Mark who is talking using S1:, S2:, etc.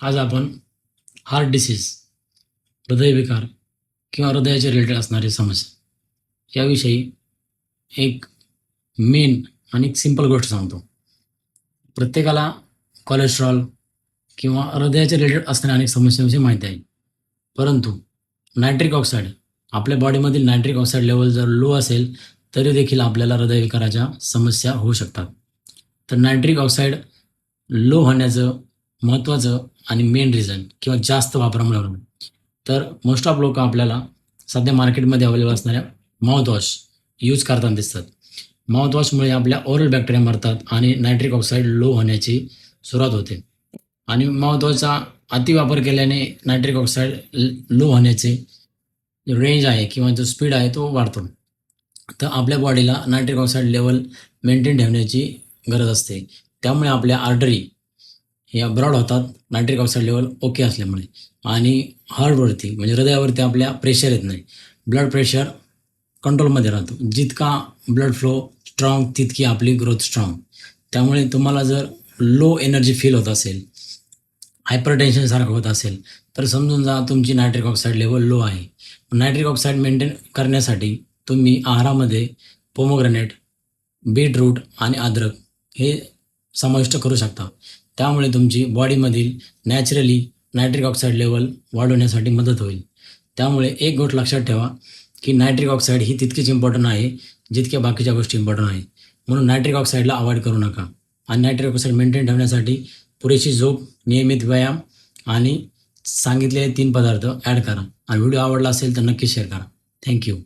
S1: आज आपण heart disease, हृदयविकार किंवा हृदयाचे रिलेटेड असणारी समस्या याविषयी एक मेन आणि एक सिंपल गोष्ट सांगतो. प्रत्येकाला कोलेस्ट्रॉल किंवा हृदयाचे रिलेटेड असणाऱ्या अनेक समस्यांविषयी माहिती आहे, परंतु नायट्रिक ऑक्साईड आपल्या बॉडीमधील नायट्रिक ऑक्साईड लेवल जर लो असेल तरी देखील आपल्याला हृदयविकाराच्या समस्या होऊ शकतात. तर नायट्रिक ऑक्साईड लो होण्याचं महत्त्वाचं आणि मेन रिझन किंवा जास्त वापरामुळे होणं, तर मोस्ट ऑफ लोक आपल्याला सध्या मार्केटमध्ये अवेलेबल असणाऱ्या माउथवॉश यूज करताना दिसतात. माउथवॉशमुळे आपल्या ओरल बॅक्टेरिया मरतात आणि नायट्रिक ऑक्साईड लो होण्याची सुरुवात होते. आणि माउथवॉशचा अतिवापर केल्याने नायट्रिक ऑक्साईड लो होण्याचे रेंज आहे किंवा जो स्पीड आहे तो वाढतो. तर आपल्या बॉडीला नायट्रिक ऑक्साईड लेवल मेंटेन ठेवण्याची गरज असते. त्यामुळे आपल्या आर्टरी या ब्रॉड होतात नायट्रिक ऑक्साईड लेवल ओके असल्यामुळे, आणि हार्टवरती म्हणजे हृदयावरती आपल्या प्रेशर येत नाही. ब्लड प्रेशर कंट्रोलमध्ये राहतो. जितका ब्लड फ्लो स्ट्रॉंग तितकी आपली ग्रोथ स्ट्रॉंग. त्यामुळे तुम्हाला जर लो एनर्जी फील होत असेल, हायपरटेन्शनसारखं होत असेल, तर समजून जा तुमची नायट्रिक ऑक्साईड लेवल लो आहे. नायट्रिक ऑक्साईड मेंटेन करण्यासाठी तुम्ही आहारामध्ये पोमोग्रेनेट, बीटरूट आणि अद्रक हे समाविष्ट करू शकता. त्यामुळे तुमची बॉडीमधील नॅचरली नायट्रिक ऑक्साईड लेवल वाढवण्यासाठी मदत होईल. त्यामुळे एक गोष्ट लक्षात ठेवा की नायट्रिक ऑक्साईड ही तितकीच इम्पॉर्टंट आहे जितक्या बाकीच्या गोष्टी इम्पॉर्टंट आहे. म्हणून नायट्रिक ऑक्साईडला अवॉइड करू नका. आणि नायट्रिक ऑक्साईड मेंटेन ठेवण्यासाठी पुरेशी झोप, नियमित व्यायाम आणि सांगितलेले 3 पदार्थ ॲड करा. आणि व्हिडिओ आवडला असेल तर नक्की शेअर करा. थँक्यू.